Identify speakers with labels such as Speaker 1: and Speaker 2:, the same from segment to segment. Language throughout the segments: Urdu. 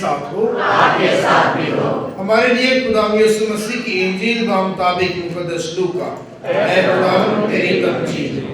Speaker 1: ساتھ ہو،
Speaker 2: آپ کے ساتھ بھی ہو۔
Speaker 1: ہمارے لیے خداوند یسوع مسیح کی انجیل بمطابق مقدس لوکا۔ اے خداوند تیری تمجید ہو۔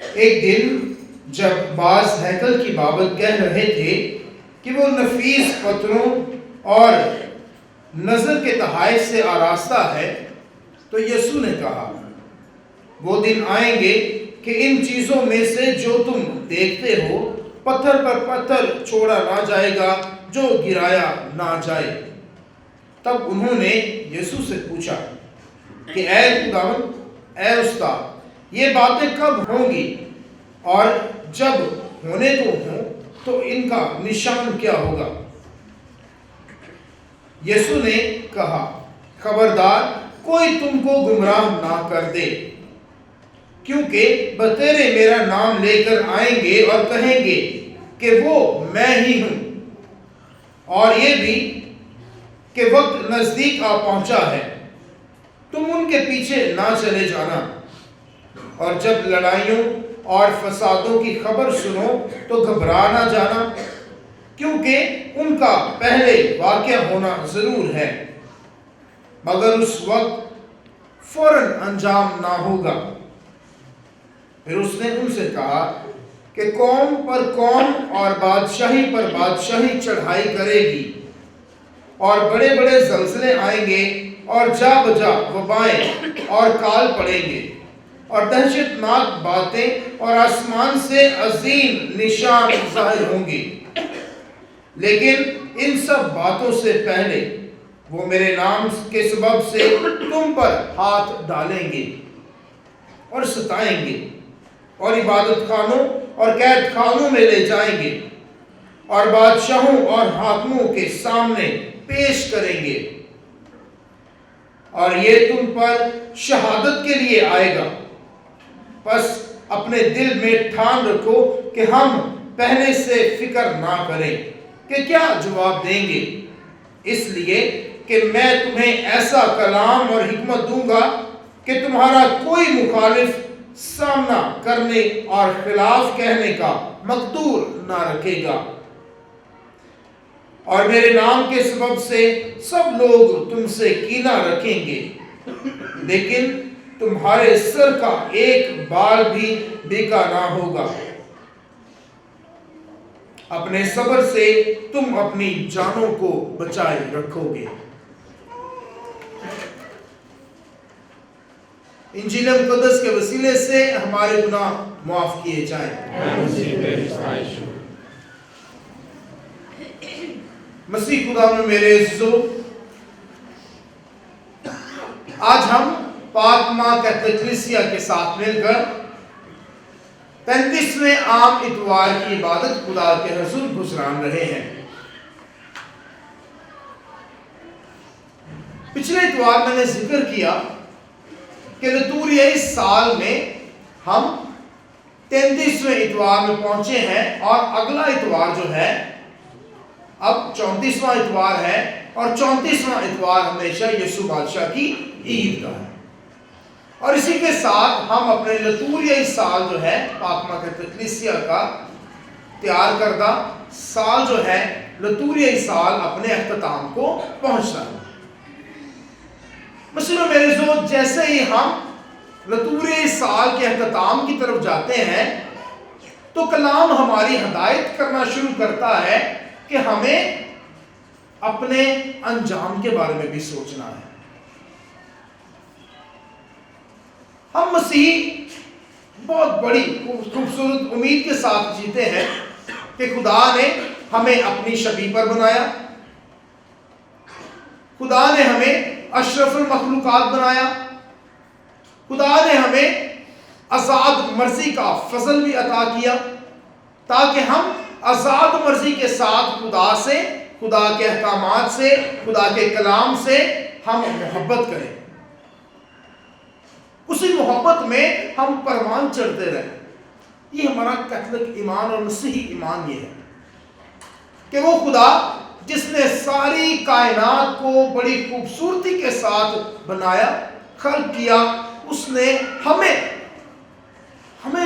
Speaker 1: ایک دن جب بعض ہیکل کی بابت کہہ رہے تھے کہ وہ نفیس پتھروں اور نظر کے تحائف سے آراستہ ہے، تو یسوع نے کہا، وہ دن آئیں گے کہ ان چیزوں میں سے جو تم دیکھتے ہو پتھر پر پتھر چھوڑا نہ جائے گا جو گرایا نہ جائے۔ تب انہوں نے یسوع سے پوچھا کہ اے خداوند، اے استاد، یہ باتیں کب ہوں گی اور جب ہونے کو ہوں تو ان کا نشان کیا ہوگا؟ یسوع نے کہا، خبردار کوئی تم کو گمراہ نہ کر دے، کیونکہ بتیرے میرا نام لے کر آئیں گے اور کہیں گے کہ وہ میں ہی ہوں، اور یہ بھی کہ وقت نزدیک آ پہنچا ہے، تم ان کے پیچھے نہ چلے جانا، اور جب لڑائیوں اور فسادوں کی خبر سنو تو گھبرا نہ جانا، کیونکہ ان کا پہلے واقعہ ہونا ضرور ہے، مگر اس وقت فوراً انجام نہ ہوگا۔ پھر اس نے ان سے کہا کہ قوم پر قوم اور بادشاہی پر بادشاہی چڑھائی کرے گی، اور بڑے بڑے زلزلے آئیں گے اور جا بجا وبائیں اور کال پڑیں گے، اور دہشت ناک باتیں اور آسمان سے عظیم نشان ظاہر ہوں گے۔ لیکن ان سب باتوں سے پہلے وہ میرے نام کے سبب سے تم پر ہاتھ ڈالیں گے اور ستائیں گے، اور عبادت خانوں اور قید خانوں میں لے جائیں گے، اور بادشاہوں اور حاکموں کے سامنے پیش کریں گے، اور یہ تم پر شہادت کے لیے آئے گا۔ پس اپنے دل میں ٹھان رکھو کہ ہم پہلے سے فکر نہ کریں کہ کیا جواب دیں گے، اس لیے کہ میں تمہیں ایسا کلام اور حکمت دوں گا کہ تمہارا کوئی مخالف سامنا کرنے اور خلاف کہنے کا مقدور نہ رکھے گا، اور میرے نام کے سبب سے سب لوگ تم سے کینہ رکھیں گے، لیکن تمہارے سر کا ایک بال بھی بیکا نہ ہوگا۔ اپنے صبر سے تم اپنی جانوں کو بچائے رکھو گے۔ انجیل مقدس کے وسیلے سے ہمارے گناہ معاف کیے جائیں۔ مسیح خدا میں میرے عزیزو، آج ہم پاک ماں کیتھولک کلیسیا کے ساتھ مل کر 35ویں عام اتوار کی عبادت خدا کے حضور گزران رہے ہیں۔ پچھلے اتوار میں نے ذکر کیا کہ لتوریائی سال میں ہم 33ویں اتوار میں پہنچے ہیں، اور اگلا اتوار جو ہے اب 34واں اتوار ہے، اور 34واں اتوار ہمیشہ یسوع بادشاہ کی عید کا ہے، اور اسی کے ساتھ ہم اپنے لتوریائی سال جو ہے پاک ماں کیتھولک کلیسیا کا تیار کردہ سال جو ہے لتوریائی سال اپنے اختتام کو پہنچتا ہے۔ مسیح میرے دوست، جیسے ہی ہم لتوریائی سال کے اختتام کی طرف جاتے ہیں تو کلام ہماری ہدایت کرنا شروع کرتا ہے کہ ہمیں اپنے انجام کے بارے میں بھی سوچنا ہے۔ ہم مسیح بہت بڑی خوبصورت امید کے ساتھ جیتے ہیں کہ خدا نے ہمیں اپنی شبیہ پر بنایا، خدا نے ہمیں اشرف المخلوقات بنایا، خدا نے ہمیں آزاد مرضی کا فضل بھی عطا کیا تاکہ ہم آزاد مرضی کے ساتھ خدا سے، خدا کے احکامات سے، خدا کے کلام سے ہم محبت کریں، اسی محبت میں ہم پروان چڑھتے رہیں۔ یہ ہمارا کیتھولک ایمان اور مسیحی ایمان یہ ہے کہ وہ خدا جس نے ساری کائنات کو بڑی خوبصورتی کے ساتھ بنایا، خلق کیا، اس نے ہمیں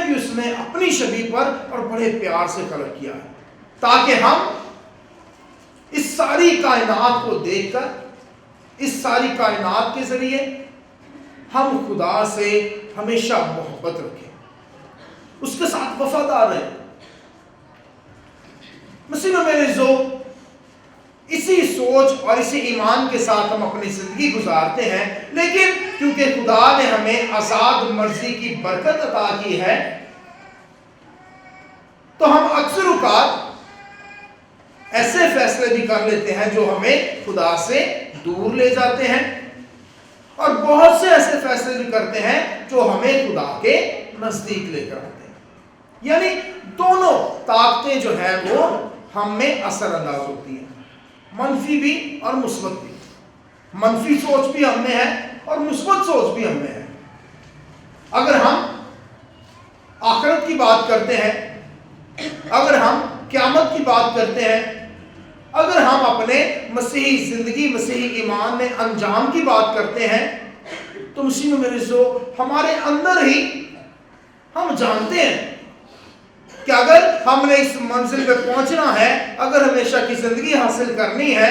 Speaker 1: بھی اس نے اپنی شبیہ پر اور بڑے پیار سے خلق کیا ہے، تاکہ ہم اس ساری کائنات کو دیکھ کر، اس ساری کائنات کے ذریعے ہم خدا سے ہمیشہ محبت رکھیں، اس کے ساتھ وفادار رہیں۔ مسیح میں میرے عزیزو، اسی سوچ اور اسی ایمان کے ساتھ ہم اپنی زندگی گزارتے ہیں، لیکن کیونکہ خدا نے ہمیں آزاد مرضی کی برکت عطا کی ہے، تو ہم اکثر اوقات ایسے فیصلے بھی کر لیتے ہیں جو ہمیں خدا سے دور لے جاتے ہیں، اور بہت سے ایسے فیصلے بھی کرتے ہیں جو ہمیں خدا کے نزدیک لے کر آتے ہیں۔ یعنی دونوں طاقتیں جو ہیں وہ ہم میں اثر انداز ہوتی ہیں، منفی بھی اور مثبت بھی۔ منفی سوچ بھی ہم میں ہے اور مثبت سوچ بھی ہم میں ہے۔ اگر ہم آخرت کی بات کرتے ہیں، اگر ہم قیامت کی بات کرتے ہیں، اگر ہم اپنے مسیحی زندگی، مسیحی ایمان میں انجام کی بات کرتے ہیں، تو مسیح میں میرے عزیزو، ہمارے اندر ہی ہم جانتے ہیں کہ اگر ہم نے اس منزل پہ پہنچنا ہے، اگر ہمیشہ کی زندگی حاصل کرنی ہے،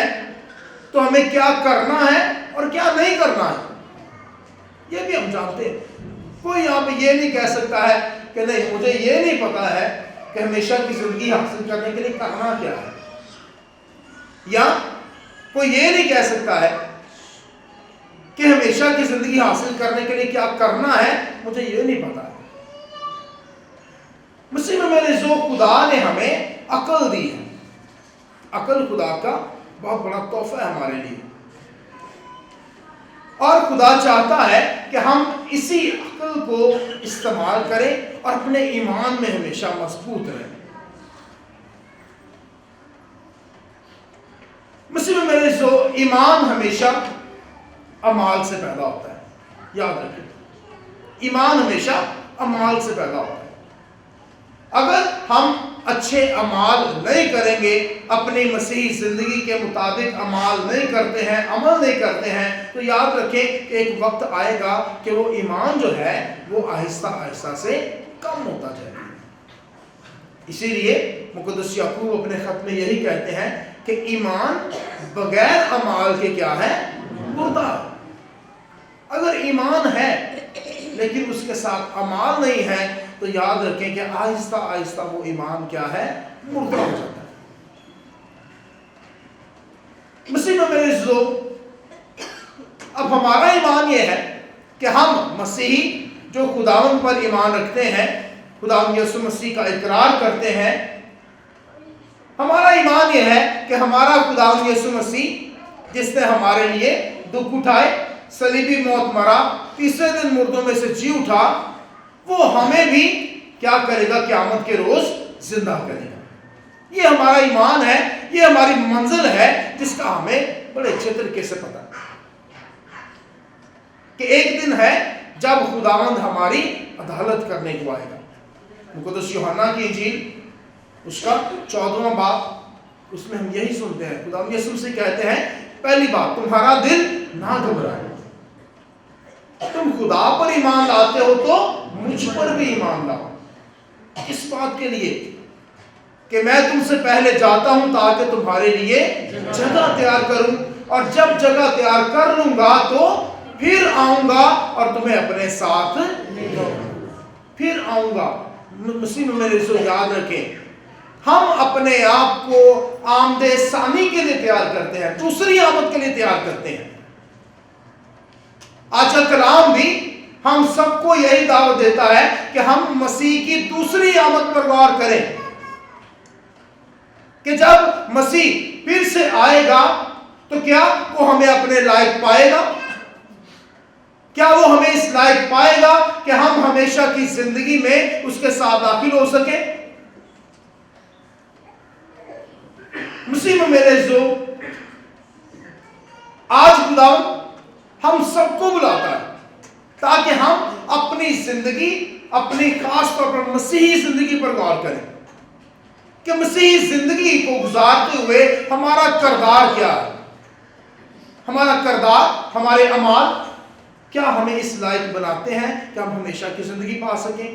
Speaker 1: تو ہمیں کیا کرنا ہے اور کیا نہیں کرنا ہے، یہ بھی ہم جانتے ہیں۔ کوئی یہاں پہ یہ نہیں کہہ سکتا ہے کہ نہیں، مجھے یہ نہیں پتا ہے کہ ہمیشہ کی زندگی حاصل کرنے کے لیے کرنا کیا ہے، یا کوئی یہ نہیں کہہ سکتا ہے کہ ہمیشہ کی زندگی حاصل کرنے کے لیے کیا کرنا ہے، مجھے یہ نہیں پتا ہے۔ مسیح میں میرے عزیزو، خدا نے ہمیں عقل دی ہے۔ عقل خدا کا بہت بڑا تحفہ ہے ہمارے لیے، اور خدا چاہتا ہے کہ ہم اسی عقل کو استعمال کریں اور اپنے ایمان میں ہمیشہ مضبوط رہیں۔ مسیح میں میرے عزیزو، ایمان ہمیشہ اعمال سے پیدا ہوتا ہے، یاد رکھیں، ایمان ہمیشہ اعمال سے پیدا ہوتا ہے۔ اگر ہم اچھے اعمال نہیں کریں گے، اپنی مسیحی زندگی کے مطابق اعمال نہیں کرتے ہیں، عمل نہیں کرتے ہیں، تو یاد رکھیں کہ ایک وقت آئے گا کہ وہ ایمان جو ہے وہ آہستہ آہستہ سے کم ہوتا جائے گا۔ اسی لیے مقدس یعقوب اپنے خط میں یہی کہتے ہیں کہ ایمان بغیر اعمال کے کیا ہے؟ مردہ۔ اگر ایمان ہے لیکن اس کے ساتھ اعمال نہیں ہے، تو یاد رکھیں کہ آہستہ آہستہ وہ ایمان کیا ہے؟ مردہ ہو جاتا ہے۔ مسیح میں میرے عزیزو، اب ہمارا ایمان یہ ہے کہ ہم مسیحی جو خداوند پر ایمان رکھتے ہیں، خداوند یسوع مسیح کا اقرار کرتے ہیں، ہمارا ایمان یہ ہے کہ ہمارا خداوند یسوع مسیح جس نے ہمارے لیے دکھ اٹھائے، صلیبی موت مرا، تیسرے دن مردوں میں سے جی اٹھا، وہ ہمیں بھی کیا کرے گا؟ قیامت کے روز زندہ کرے گا۔ یہ ہمارا ایمان ہے، یہ ہماری منزل ہے جس کا ہمیں بڑے اچھے طریقے سے پتہ ہے کہ ایک دن ہے جب خداوند ہماری عدالت کرنے کو آئے گا۔ مقدس یوحنا کی انجیل اس کا 14واں باب، اس میں ہم یہی سنتے ہیں، خداوند یسوع سے کہتے ہیں، پہلی بات، تمہارا دل نہ گھبرائے، تم خدا پر ایمان لاتے ہو تو مجھ پر بھی ایمان لاؤ۔ اس بات کے لیے کہ میں تم سے پہلے جاتا ہوں تاکہ تمہارے لیے جگہ تیار کروں، اور جب جگہ تیار کر لوں گا تو پھر آؤں گا اور تمہیں اپنے ساتھ پھر آؤں گا۔ مسیح میں میرے عزیزو، یاد رکھیں، ہم اپنے آپ کو آمد ثانی کے لیے تیار کرتے ہیں، دوسری آمد کے لیے تیار کرتے ہیں۔ آج کا کلام بھی ہم سب کو یہی دعوت دیتا ہے کہ ہم مسیح کی دوسری آمد پر غور کریں، کہ جب مسیح پھر سے آئے گا تو کیا وہ ہمیں اپنے لائق پائے گا؟ کیا وہ ہمیں اس لائق پائے گا کہ ہم ہمیشہ کی زندگی میں اس کے ساتھ داخل ہو سکیں؟ مسیح میں میرے عزیزو، آج خدا ہم سب کو بلاتا ہے تاکہ ہم اپنی زندگی، اپنی خاص طور پر مسیحی زندگی پر غور کریں کہ مسیحی زندگی کو گزارتے ہوئے ہمارا کردار کیا ہے، ہمارا کردار، ہمارے اعمال کیا ہمیں اس لائق بناتے ہیں کہ ہم ہمیشہ کی زندگی پا سکیں،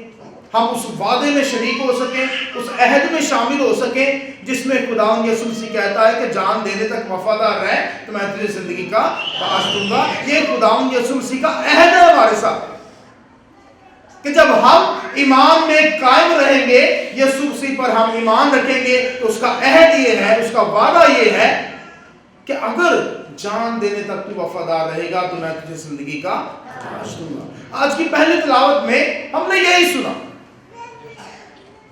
Speaker 1: ہم اس وعدے میں شریک ہو سکیں، اس عہد میں شامل ہو سکیں جس میں خداوند یسوع مسیح کہتا ہے کہ جان دینے تک وفادار رہ تو میں تجھے زندگی کا تاج دوں گا۔ یہ خداوند یسوع مسیح کا عہد ہے ہمارے ساتھ کہ جب ہم ایمان میں قائم رہیں گے، یسوع مسیح پر ہم ایمان رکھیں گے تو اس کا عہد یہ ہے، اس کا وعدہ یہ ہے کہ اگر جان دینے تک تو وفادار رہے گا تو میں تجھے زندگی کا تاج دوں گا۔ آج کی پہلی تلاوت میں ہم نے یہی سنا،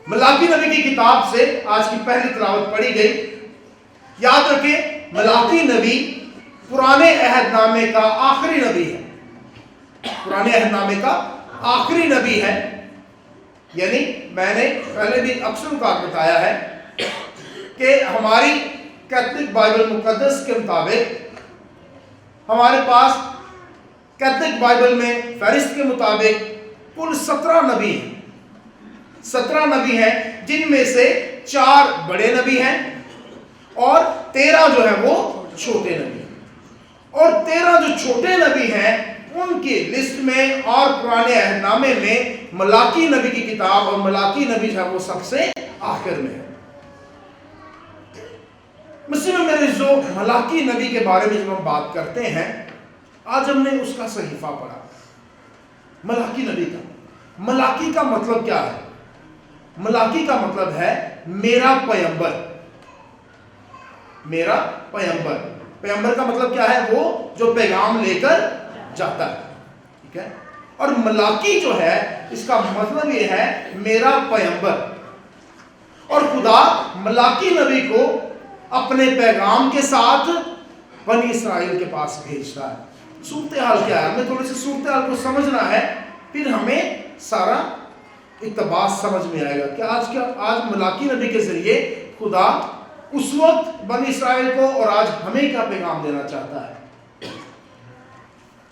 Speaker 1: ملاکی نبی کی کتاب سے آج کی پہلی تلاوت پڑھی گئی۔ یاد رکھیں ملاکی نبی پرانے عہد نامے کا آخری نبی ہے، پرانے عہد نامے کا آخری نبی ہے، یعنی میں نے پہلے بھی اکثر اوقات بتایا ہے کہ ہماری کیتھولک بائبل مقدس کے مطابق ہمارے پاس کیتھولک بائبل میں فہرست کے مطابق کل 17 نبی ہیں، 17 نبی ہیں، جن میں سے 4 بڑے نبی ہیں اور 13 جو ہے وہ چھوٹے نبی ہیں، اور 13 جو چھوٹے نبی ہیں ان کی لسٹ میں اور پرانے عہد نامے میں ملاکی نبی کی کتاب اور ملاکی نبی جو ہے وہ سب سے آخر میں ہے۔ مسیح میں میرے جو ملاکی نبی کے بارے میں جب ہم بات کرتے ہیں، آج ہم نے اس کا صحیفہ پڑھا، ملاکی نبی کا۔ ملاکی کا مطلب کیا ہے؟ ملاکی کا مطلب ہے میرا پیغمبر، میرا پیغمبر۔ پیغمبر کا مطلب کیا ہے؟ وہ جو پیغام لے کر جاتا ہے، ٹھیک ہے؟ اور ملاکی جو ہے اس کا مطلب یہ ہے میرا پیغمبر، اور خدا ملاکی نبی کو اپنے پیغام کے ساتھ بنی اسرائیل کے پاس بھیجتا ہے۔ صورتحال کیا ہے؟ ہمیں تھوڑی سی صورتحال کو سمجھنا ہے، پھر ہمیں سارا اقتباس سمجھ میں آئے گا کہ آج ملاکی نبی کے ذریعے خدا اس وقت بنی اسرائیل کو اور آج ہمیں کیا پیغام دینا چاہتا ہے۔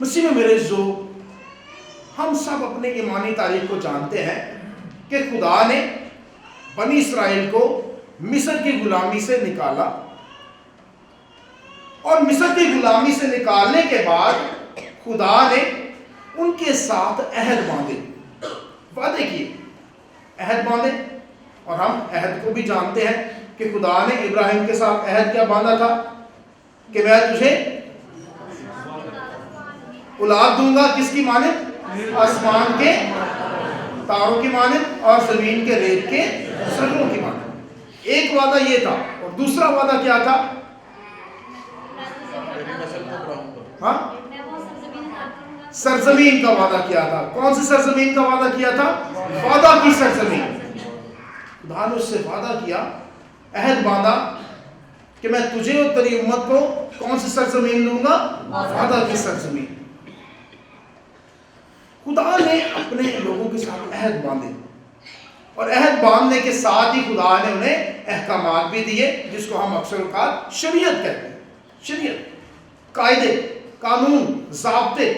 Speaker 1: مسیح میں میرے جو ہم سب اپنے ایمانی تاریخ کو جانتے ہیں کہ خدا نے بنی اسرائیل کو مصر کی غلامی سے نکالا، اور مصر کی غلامی سے نکالنے کے بعد خدا نے ان کے ساتھ عہد باندھے، وعدے کیے، عہد باندھے۔ اور ہم عہد کو بھی جانتے ہیں کہ خدا نے ابراہیم کے ساتھ عہد کیا باندھا تھا کہ میں تجھے اولاد دوں گا، کس کی مانند؟ آسمان کے تاروں کی مانند اور زمین کے ریت کے سروں کی مانند۔ ایک وعدہ یہ تھا، اور دوسرا وعدہ کیا تھا؟ ہاں، سرزمین کا وعدہ کیا تھا۔ کون سی سرزمین کا وعدہ کیا تھا؟ وعدہ کی سرزمین۔ خدا نے اس سے وعدہ کیا، عہد باندھا کہ میں تجھے اور تیری امت کو کون سی سرزمین دوں گا؟ وعدہ کی سرزمین۔ خدا نے اپنے لوگوں کے ساتھ عہد باندھے، اور عہد باندھنے کے ساتھ ہی خدا نے انہیں احکامات بھی دیے، جس کو ہم اکثر اوقات شریعت کہتے ہیں۔ شریعت، قاعدے، قانون، ضابطے،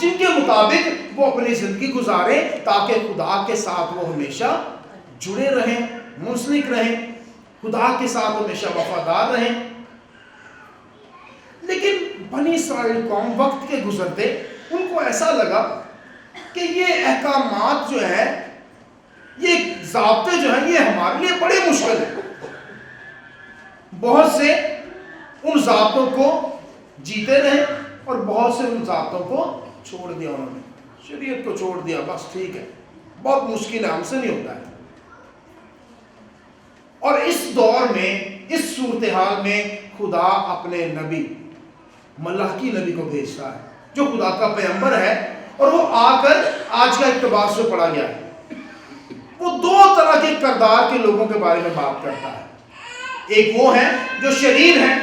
Speaker 1: جن کے مطابق وہ اپنی زندگی گزاریں تاکہ خدا کے ساتھ وہ ہمیشہ جڑے رہیں، منسلک رہیں، خدا کے ساتھ ہمیشہ وفادار رہیں۔ لیکن بنی اسرائیل قوم وقت کے گزرتے ان کو ایسا لگا کہ یہ احکامات جو ہے، یہ ضابطے جو ہیں، یہ ہمارے لیے بڑے مشکل ہیں۔ بہت سے ان ضابطوں کو جیتے رہے اور بہت سے ان ضابطوں کو چھوڑ دیا، انہوں نے شریعت کو چھوڑ دیا، بس ٹھیک ہے، بہت مشکل ہے، ہم سے نہیں ہوتا ہے۔ اور اس دور میں، اس صورتحال میں خدا اپنے نبی ملاکی نبی کو بھیجتا ہے جو خدا کا پیغمبر ہے، اور وہ آ کر آج کا اقتباس جو پڑھا گیا ہے وہ 2 طرح کے کردار کے لوگوں کے بارے میں بات کرتا ہے۔ ایک وہ ہیں جو شریر ہیں،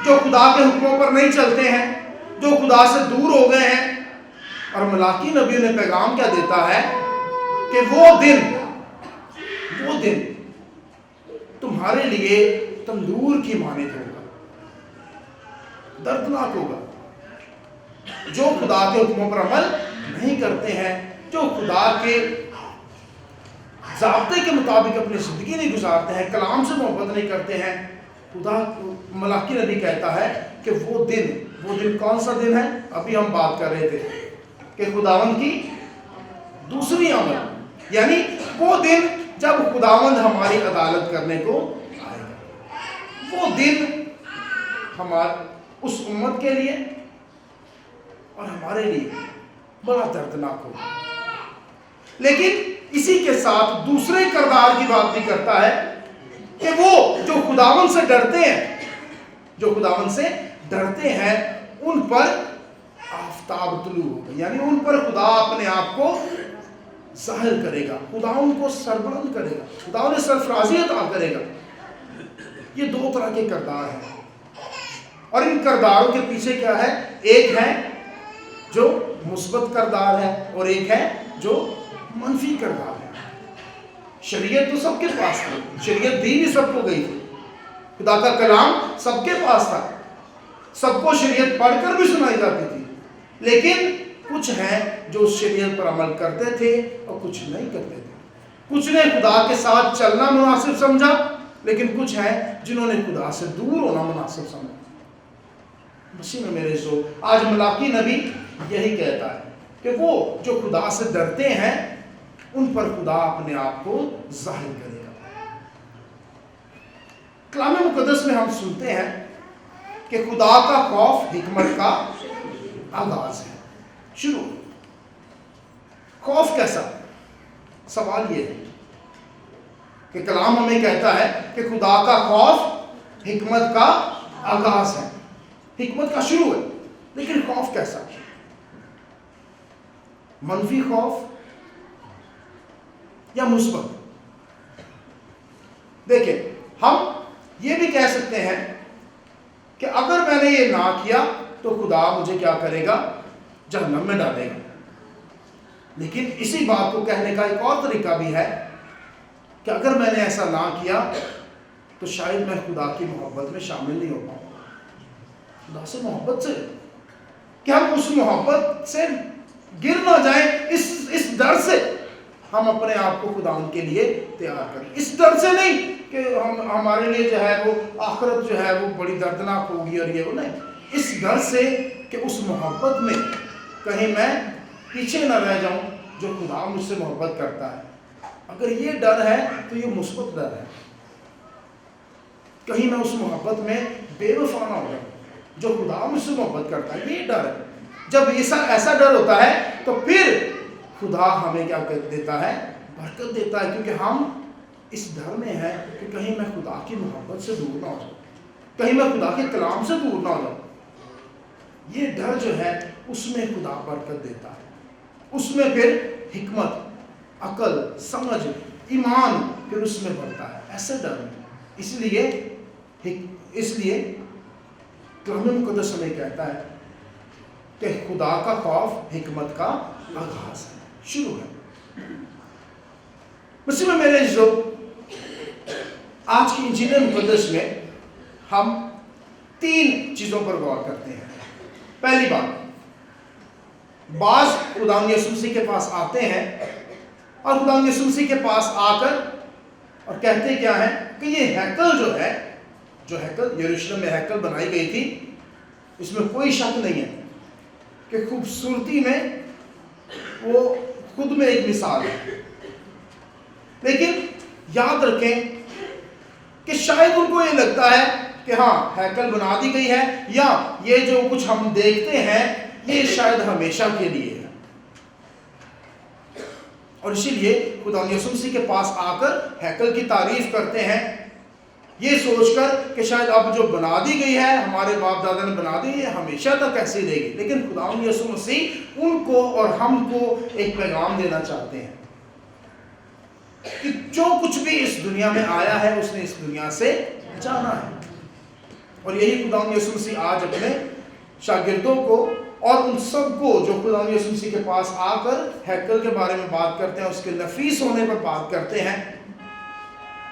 Speaker 1: جو خدا کے حکموں پر نہیں چلتے ہیں، جو خدا سے دور ہو گئے ہیں، اور ملاکی نبی نے پیغام کیا دیتا ہے کہ وہ دن تمہارے لیے تندور کی مانند ہوگا، دردناک ہوگا۔ جو خدا کے حکموں پر عمل نہیں کرتے ہیں، جو خدا کے ضابطے کے مطابق اپنی زندگی نہیں گزارتے ہیں، کلام سے محبت نہیں کرتے ہیں، خدا ملاکی نبی کہتا ہے کہ وہ دن کون سا دن ہے؟ ابھی ہم بات کر رہے تھے کہ خداوند کی دوسری آمد، یعنی وہ دن جب خداوند ہماری عدالت کرنے کو آئے گا۔ وہ دن اس امت کے لیے اور ہمارے لیے بڑا دردناک ہوگا۔ لیکن اسی کے ساتھ دوسرے کردار کی بات بھی کرتا ہے کہ وہ جو خداوند سے ڈرتے ہیں ان پر آفتاب طلوع ہوگا، یعنی ان پر خدا اپنے آپ کو ظاہر کرے گا، خدا ان کو سربلند کرے گا، خدا انہیں سرفرازی عطا کرے گا۔ یہ دو طرح کے کردار ہیں، اور ان کرداروں کے پیچھے کیا ہے؟ ایک ہے جو مثبت کردار ہے اور ایک ہے جو منفی کردار ہے۔ شریعت تو سب کے پاس تھی، شریعت دی بھی سب کو گئی تھی، خدا کا کلام سب کے پاس تھا، سب کو شریعت پڑھ کر بھی سنائی جاتی تھی، لیکن کچھ ہیں جو اس شریعت پر عمل کرتے تھے اور کچھ نہیں کرتے تھے۔ کچھ نے خدا کے ساتھ چلنا مناسب سمجھا، لیکن کچھ ہیں جنہوں نے خدا سے دور ہونا مناسب سمجھا۔ مسیح میں میرے عزیزو، آج ملاکی نبی یہی کہتا ہے کہ وہ جو خدا سے ڈرتے ہیں ان پر خدا اپنے آپ کو ظاہر کرے گا۔ کلام مقدس میں ہم سنتے ہیں کہ خدا کا خوف حکمت کا آغاز ہے، شروع۔ خوف کیسا؟ سوال یہ ہے کہ کلام ہمیں کہتا ہے کہ خدا کا خوف حکمت کا آغاز ہے، حکمت کا شروع ہے، لیکن خوف کیسا؟ منفی خوف یا مثبت؟ دیکھیں، ہم یہ بھی کہہ سکتے ہیں کہ اگر میں نے یہ نہ کیا تو خدا مجھے کیا کرے گا؟ جہنم میں ڈالے گا۔ لیکن اسی بات کو کہنے کا ایک اور طریقہ بھی ہے کہ اگر میں نے ایسا نہ کیا تو شاید میں خدا کی محبت میں شامل نہیں ہو پاؤں گا۔ خدا سے محبت سے کہ ہم اس محبت سے گر نہ جائیں، اس ڈر سے ہم اپنے آپ کو خدا ان کے لیے تیار کریں۔ اس ڈر سے نہیں کہ ہمارے لیے جو ہے وہ آخرت جو ہے وہ بڑی دردناک ہوگی اور یہ وہ نہیں، اس ڈر سے کہ اس محبت میں کہیں میں پیچھے نہ رہ جاؤں جو خدا مجھ سے محبت کرتا ہے۔ اگر یہ ڈر ہے تو یہ مثبت ڈر ہے، کہیں میں اس محبت میں بے وفا نہ ہو جاؤں جو خدا مجھ سے محبت کرتا ہے، یہ ڈر ہے۔ جب ایسا ڈر ہوتا ہے تو پھر خدا ہمیں کیا دیتا ہے؟ برکت دیتا ہے، کیونکہ ہم اس ڈر میں ہیں کہ کہیں میں خدا کی محبت سے دور نہ ہو جاؤں، کہیں میں خدا کے کلام سے دور نہ ہو جاؤں۔ یہ ڈر جو ہے اس میں خدا برکت دیتا ہے، اس میں پھر حکمت، عقل، سمجھ، ایمان پھر اس میں بڑھتا ہے، ایسے ڈر میں۔ اس لیے کلام مقدس ہمیں کہتا ہے کہ خدا کا خوف حکمت کا آغاز ہے، شروع ہے۔ مسیح میں میرے عزیزو، آج کی انجیل مقدس میں ہم 3 چیزوں پر غور کرتے ہیں۔ پہلی بات، بعض خداوند یسوع مسیح کے پاس آتے ہیں اور خداوند یسوع مسیح کے پاس آ کر اور کہتے کیا ہیں کہ یہ ہیکل جو ہیکل یروشلم میں ہیکل بنائی گئی تھی، اس میں کوئی شک نہیں ہے کہ خوبصورتی میں وہ خود میں ایک مثال ہے، لیکن یاد رکھیں کہ شاید ان کو یہ لگتا ہے کہ ہاں ہیکل بنا دی گئی ہے یا یہ جو کچھ ہم دیکھتے ہیں یہ شاید ہمیشہ کے لیے ہے، اور اسی لیے خدا یسوع مسیح کے پاس آ کر ہیکل کی تعریف کرتے ہیں، یہ سوچ کر کہ شاید اب جو بنا دی گئی ہے، ہمارے باپ دادا نے بنا دی ہے، ہمیشہ تک ایسے ہی رہے گی۔ لیکن خدا یسوع مسیح ان کو اور ہم کو ایک پیغام دینا چاہتے ہیں کہ جو کچھ بھی اس دنیا میں آیا ہے اس نے اس دنیا سے جانا ہے، اور یہی خدا یسوع مسیح آج اپنے شاگردوں کو اور ان سب کو جو خدا یسوع مسیح کے پاس آ کر ہیکل کے بارے میں بات کرتے ہیں، اس کے نفیس ہونے پر بات کرتے ہیں،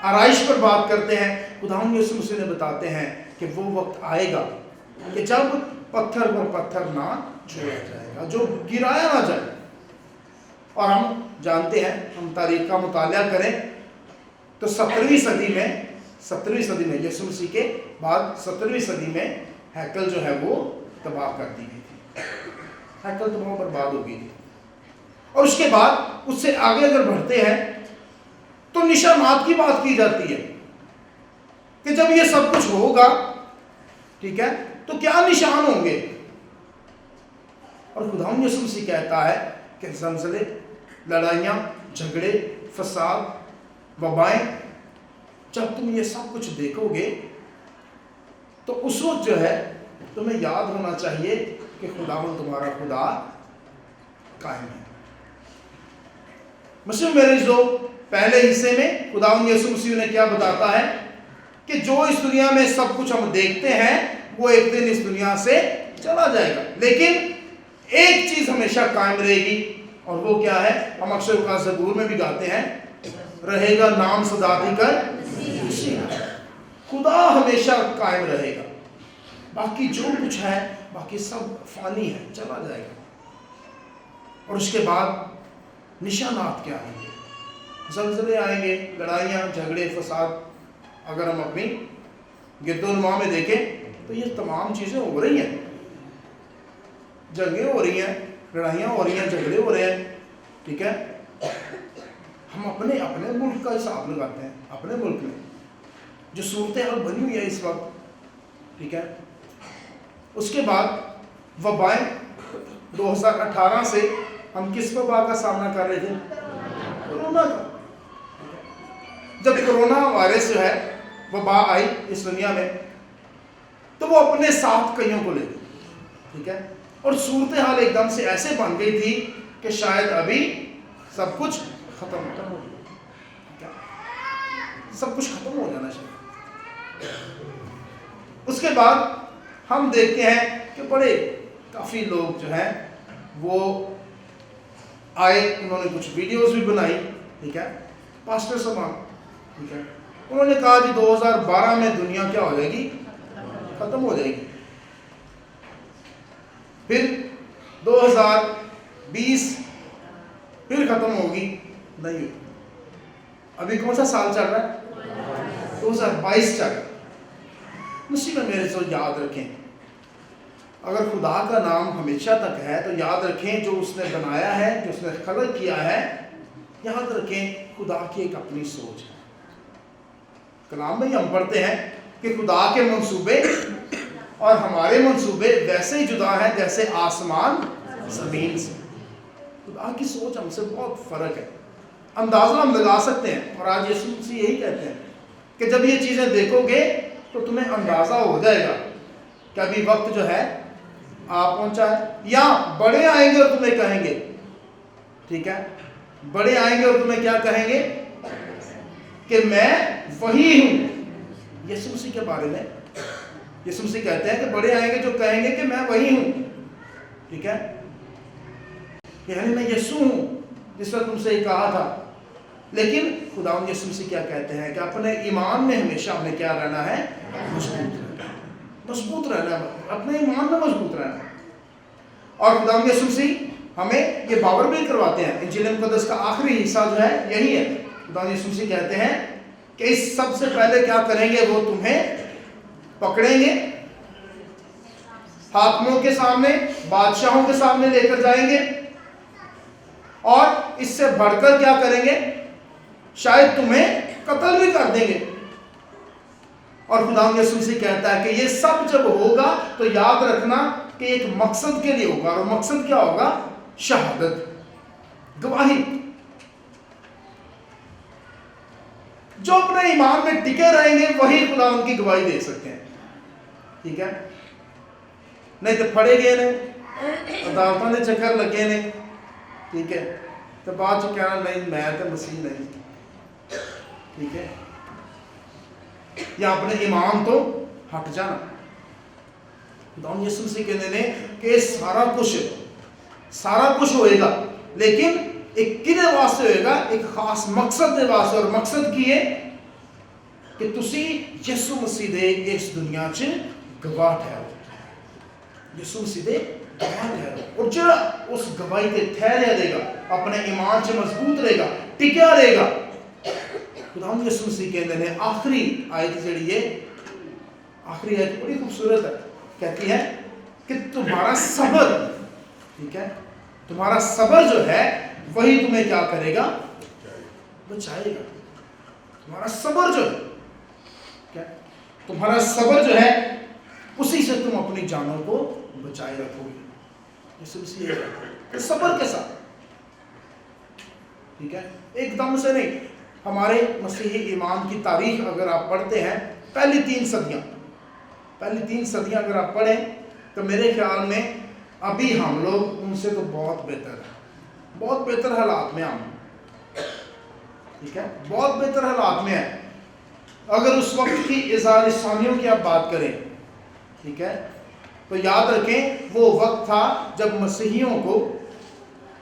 Speaker 1: آرائش پر بات کرتے ہیں، خداوند یسوع مسیح نے بتاتے ہیں کہ وہ وقت آئے گا کہ جب پتھر پر پتھر نہ چھوڑا جائے گا، جو گرایا نہ جائے. اور ہم جانتے ہیں، ہم تاریخ کا مطالعہ کریں تو 17ویں صدی میں یسوع مسیح کے بعد 17ویں صدی میں ہیکل جو ہے وہ تباہ کر دی گئی تھی. ہیکل تباہ برباد ہو گئی تھی. اور اس کے بعد اس سے آگے اگر بڑھتے ہیں تو نشانات کی بات کی جاتی ہے کہ جب یہ سب کچھ ہوگا، ٹھیک ہے، تو کیا نشان ہوں گے. اور خداوند یسوع مسیح کہتا ہے کہ زلزلے، لڑائیاں، جھگڑے، فساد، وبائیں، جب تم یہ سب کچھ دیکھو گے تو اس وقت جو ہے تمہیں یاد ہونا چاہیے کہ خداوند تمہارا خدا قائم ہے. مسیح میرے جو پہلے حصے میں خداوند یسوع مسیح نے کیا بتاتا ہے کہ جو اس دنیا میں سب کچھ ہم دیکھتے ہیں وہ ایک دن اس دنیا سے چلا جائے گا، لیکن ایک چیز ہمیشہ قائم رہے گی، اور وہ کیا ہے؟ ہم اکثر اوقات زبور میں بھی گاتے ہیں، رہے گا نام سدا دی کر مسیح. خدا ہمیشہ قائم رہے گا. باقی جو کچھ ہے باقی سب فانی ہے، چلا جائے گا. اور اس کے بعد نشانات کیا ہوں گے؟ زلزلے آئیں گے، لڑائیاں، جھگڑے، فساد. اگر ہم اپنی گرد و نما میں دیکھیں تو یہ تمام چیزیں ہو رہی ہیں. جنگیں ہو رہی ہیں، لڑائیاں ہو رہی ہیں، جھگڑے ہو رہے ہیں، ٹھیک ہے. ہم اپنے ملک کا حساب لگاتے ہیں، اپنے ملک میں جو صورتحال بنی ہوئی ہے اس وقت، ٹھیک ہے. اس کے بعد وبائیں. 2018 سے ہم کس وبا کا سامنا کر رہے تھے؟ کورونا کا. جب کورونا وائرس جو ہے وبا آئی اس دنیا میں تو وہ اپنے ساتھ کئیوں کو لے گئی، ٹھیک ہے. اور صورتحال ایک دم سے ایسے بن گئی تھی کہ شاید ابھی سب کچھ ختم ہو گیا، سب کچھ ختم ہو جانا چاہیے. اس کے بعد ہم دیکھتے ہیں کہ بڑے کافی لوگ جو ہیں وہ آئے، انہوں نے کچھ ویڈیوز بھی بنائی، ٹھیک ہے. پاسٹر سمان، ٹھیک ہے، انہوں نے کہا کہ 2012 میں دنیا کیا ہو جائے گی؟ ختم ہو جائے گی. پھر 2020 پھر ختم ہوگی، نہیں ہوگی. ابھی کون سا سال چل رہا ہے؟ 2022 چل رہا ہے. مسیح میرے سے یاد رکھیں، اگر خدا کا نام ہمیشہ تک ہے تو یاد رکھیں جو اس نے بنایا ہے، جو اس نے خلق کیا ہے، یاد رکھیں خدا کی ایک اپنی سوچ ہے. کلام میں ہم پڑھتے ہیں کہ خدا کے منصوبے اور ہمارے منصوبے ویسے ہی جدا ہیں جیسے آسمان زمین سے. خدا کی سوچ ہم سے بہت فرق ہے. اندازہ ہم لگا سکتے ہیں، اور آج یسوع مسیح یہی کہتے ہیں کہ جب یہ چیزیں دیکھو گے تو تمہیں اندازہ ہو جائے گا کہ ابھی وقت جو ہے آپ پہنچا ہے. یا بڑے آئیں گے اور تمہیں کہیں گے، ٹھیک ہے، بڑے آئیں گے اور تمہیں کیا کہیں گے؟ کہ میں وہی ہوں. یسوع مسیح کے بارے میں یسوع مسیح کہتے ہیں کہ بڑے آئیں گے جو کہیں گے کہ میں وہی ہوں، ٹھیک ہے. یعنی میں یسوع ہوں جس پر تم سے ہی کہا تھا. لیکن خداوند یسوع مسیح کیا کہتے ہیں کہ اپنے ایمان میں ہمیشہ ہمیں کیا رہنا ہے؟ مضبوط رہنا ہے، اپنے ایمان میں مضبوط رہنا ہے. اور خداوند یسوع مسیح ہمیں یہ باور بھی کرواتے ہیں. انجیل مقدس کا آخری حصہ جو ہے یہی ہے. خداوند یسوع مسیح کہتے ہیں کہ اس سب سے پہلے کیا کریں گے؟ وہ تمہیں پکڑیں گے، حاکموں کے سامنے، بادشاہوں کے سامنے لے کر جائیں گے، اور اس سے بڑھ کر کیا کریں گے؟ شاید تمہیں قتل بھی کر دیں گے. اور خداوند یسوع مسیح کہتا ہے کہ یہ سب جب ہوگا تو یاد رکھنا کہ ایک مقصد کے لیے ہوگا، اور مقصد کیا ہوگا؟ شہادت، گواہی. جو اپنے ایمان میں ٹکے رہیں گے وہی خداوند کی گواہی دے سکتے ہیں، ٹھیک ہے. نہیں تو پھڑے گئے نے، عدالتوں نے چکر لگے نے، ٹھیک ہے، تو بعد جو کہنا نہیں میں تو مسیح نہیں، ٹھیک ہے، یا اپنے ایمان تو ہٹ جانا. خداوند یسوع مسیح کہنے نے کہ سارا کچھ ہوئے گا، لیکن ایک کنے واسطے ہوئے گا؟ ایک خاص مقصد کے واسطے. اور مقصد کی ہے کہ تسی یسوع مسیح دے اس دنیا چ گواہ ٹھہرو. یسوع مسیح دے گواہ ٹھہرو, اور جڑا اس گواہی تے ٹھہریا دے گا, اپنے ایمان چ مضبوط رہے گا, ٹکیا رہے گا. خداوند یسوع مسیح کہتے ہیں آخری آیت جڑی ہے, آخری آیت بڑی خوبصورت ہے, کہتی ہے کہ تمہارا صبر, ٹھیک ہے, تمہارا صبر جو ہے وہی تمہیں کیا کرے گا, بچائے گا. تمہارا صبر جو ہے, کیا تمہارا صبر جو ہے اسی سے تم اپنی جانوں کو بچائے رکھو گے. یسوع مسیح کہ صبر کے ساتھ, ٹھیک ہے, ایک دم سے نہیں. ہمارے مسیحی ایمان کی تاریخ اگر آپ پڑھتے ہیں, پہلی 3 صدیاں اگر آپ پڑھیں تو میرے خیال میں ابھی ہم لوگ ان سے تو بہت بہتر ہیں, بہت بہتر حالات میں ہم, ٹھیک ہے, بہت بہتر حالات میں ہیں. اگر اس وقت کی اظہار ثانیوں کی آپ بات کریں, ٹھیک ہے, تو یاد رکھیں وہ وقت تھا جب مسیحیوں کو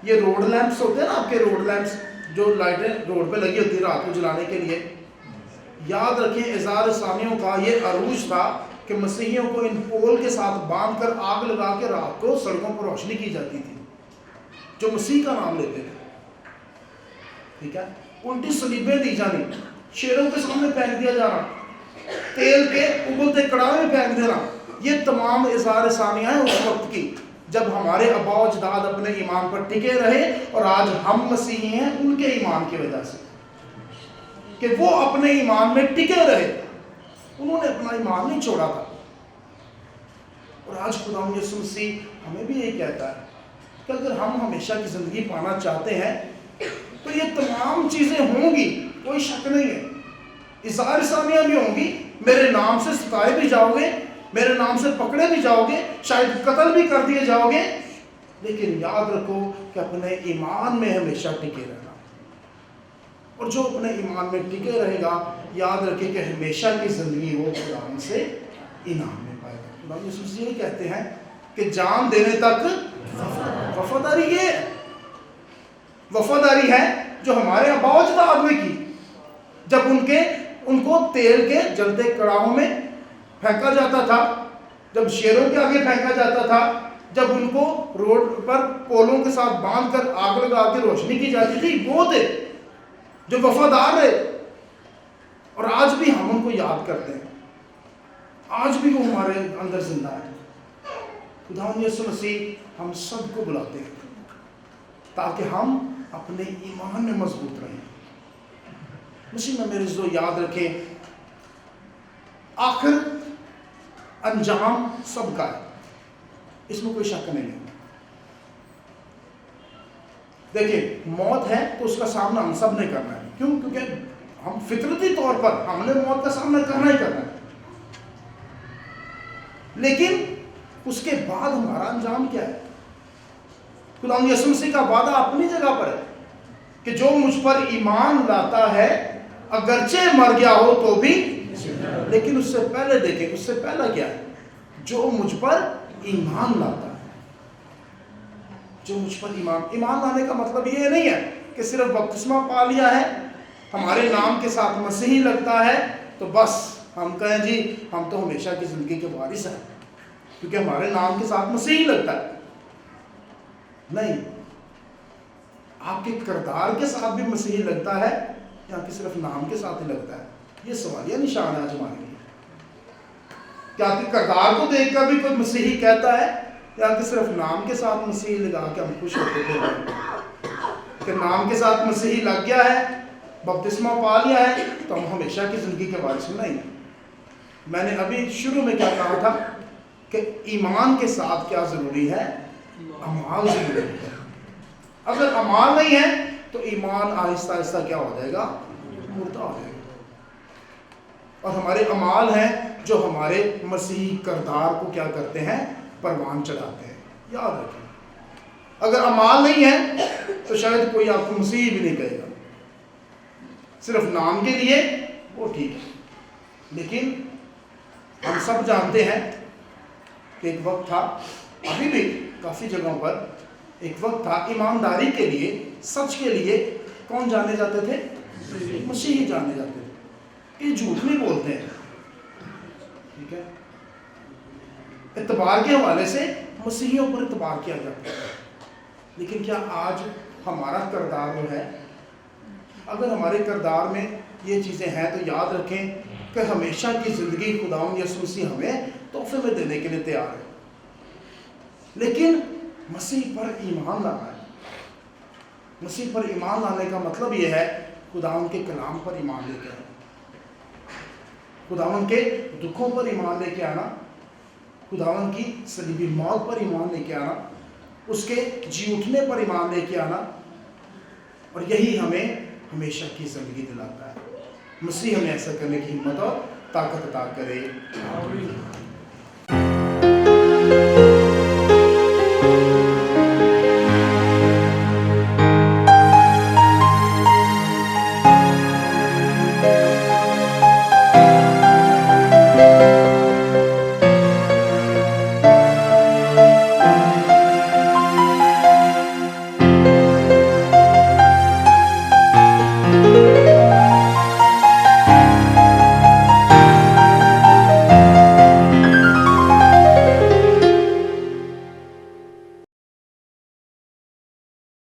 Speaker 1: یہ روڈ لیمپس ہوتے ہیں نا, آپ کے روڈ لیمپس جو لائٹیں روڈ پہ لگی ہوتی ہیں رات کو جلانے کے لیے, یاد رکھیں اظہار ثانیوں کا یہ عروج تھا کہ مسیحیوں کو ان پول کے ساتھ باندھ کر آگ لگا کے رات کو سڑکوں پر روشنی کی جاتی تھی, جو مسیح کا نام لیتے تھے, ٹھیک ہے. الٹی صلیبیں دی جانی, شیروں کے سامنے پھینک دیا جانا, تیل کے ابلتے کڑاہے میں پھینک دینا, یہ تمام اظہار ثانیہ ہیں اس وقت کی جب ہمارے آباء و اجداد اپنے ایمان پر ٹکے رہے, اور آج ہم مسیحی ہیں ان کے ایمان کی وجہ سے کہ وہ اپنے ایمان میں ٹکے رہے, انہوں نے اپنا ایمان نہیں چھوڑا تھا. اور آج خداوند یسوع مسیح ہمیں بھی یہی کہتا ہے کہ اگر ہم ہمیشہ کی زندگی پانا چاہتے ہیں تو یہ تمام چیزیں ہوں گی, کوئی شک نہیں ہے. اظہار ثانیہ بھی ہوں گی, میرے نام سے ستائے بھی جاؤ گے, میرے نام سے پکڑے بھی جاؤ گے, شاید قتل بھی کر دیے جاؤ گے, لیکن یاد رکھو کہ اپنے ایمان میں ہمیشہ ٹکے رہنا. اور جو اپنے ایمان میں ٹکے رہے گا, یاد رکھے کہ ہمیشہ کی زندگی وہ خداوند سے انعام میں پائے گا. خداوند یسوع مسیح یہ کہتے ہیں کہ جان دینے تک وفاداری, یہ وفاداری ہے جو ہمارے آباء و اجداد نے کی, جب ان کو تیل کے جلتے کڑاہوں میں پھینکا جاتا تھا, جب شیروں کے آگے پھینکا جاتا تھا, جب ان کو روڈ پر پولوں کے ساتھ باندھ کر آگ لگا کے روشنی کی جاتی تھی, وہ تھے جو وفادار رہے. اور آج بھی ہم ان کو یاد کرتے ہیں, آج بھی وہ ہمارے اندر زندہ ہے. خداوند یسوع مسیح ہم سب کو بلاتے ہیں تاکہ ہم اپنے ایمان میں مضبوط رہیں. مسیح میں میرے جو یاد رکھیں, آخر انجام سب کا ہے, اس میں کوئی شک نہیں ہے. دیکھیں موت ہے تو اس کا سامنا ہم سب نے کرنا ہے. کیوں؟ کیونکہ ہم فطرتی طور پر ہم نے موت کا سامنا کرنا ہی کرنا ہے. لیکن اس کے بعد ہمارا انجام کیا ہے؟ خداوند یسوع مسیح کا وعدہ اپنی جگہ پر ہے کہ جو مجھ پر ایمان لاتا ہے اگرچہ مر گیا ہو تو بھی, لیکن اس سے پہلے دیکھیں, اس سے پہلا کیا ہے؟ جو مجھ پر ایمان لاتا ہے. جو مجھ پر ایمان لانے کا مطلب یہ نہیں ہے کہ صرف بپتسمہ پا لیا ہے, ہمارے نام کے ساتھ مسیحی لگتا ہے تو بس ہم کہیں جی ہم تو ہمیشہ کی زندگی کے وارث ہیں کیونکہ ہمارے نام کے ساتھ مسیحی لگتا ہے. نہیں, آپ کے کردار کے ساتھ بھی مسیحی لگتا ہے یا کہ صرف نام کے ساتھ ہی لگتا ہے؟ یہ سوالیہ نشان ہے آج ہمارے لیے. کیا آپ کے کردار کو دیکھ کر بھی کوئی مسیحی کہتا ہے یا کہ صرف نام کے ساتھ مسیحی لگا کے ہم خوش ہوتے تھے کہ نام کے ساتھ مسیحی لگ گیا ہے, بپتسمہ پا لیا ہے تو ہم ہمیشہ کی زندگی کے وارث نہیں. میں نے ابھی شروع میں کیا کہا تھا کہ ایمان کے ساتھ کیا ضروری ہے؟ اعمال ضروری ہے. اگر اعمال نہیں ہے تو ایمان آہستہ آہستہ کیا ہو جائے گا؟ مردہ ہو جائے گا. اور ہمارے اعمال ہیں جو ہمارے مسیحی کردار کو کیا کرتے ہیں؟ پروان چڑھاتے ہیں. یاد رکھیں, اگر اعمال نہیں ہے تو شاید کوئی آپ کو مسیحی بھی نہیں کہے گا. صرف نام کے لیے وہ ٹھیک ہے, لیکن ہم سب جانتے ہیں کہ ایک وقت تھا, ابھی بھی کافی جگہوں پر ایک وقت تھا, ایمانداری کے لیے, سچ کے لیے کون جانے جاتے تھے؟ مسیحی جانے جاتے تھے. کہ جھوٹ نہیں بولتے ہیں. ٹھیک ہے, اعتبار کے حوالے سے مسیحیوں پر اعتبار کیا جاتا ہے, لیکن کیا آج ہمارا کردار وہ ہے؟ اگر ہمارے کردار میں یہ چیزیں ہیں تو یاد رکھیں کہ ہمیشہ کی زندگی خداوند یسوع مسیح ہمیں تحفے میں دینے کے لیے تیار ہے, لیکن مسیح پر ایمان لانا ہے. مسیح پر ایمان لانے کا مطلب یہ ہے خداوند کے کلام پر ایمان لے کے آنا, خداوند کے دکھوں پر ایمان لے کے آنا, خداوند کی صلیبی موت پر ایمان لے کے آنا, اس کے جی اٹھنے پر ایمان لے کے آنا, اور یہی ہمیں ہمیشہ کی زندگی دلاتا ہے. مسیح ہمیں ایسا کرنے کی ہمت اور طاقت عطا کرے.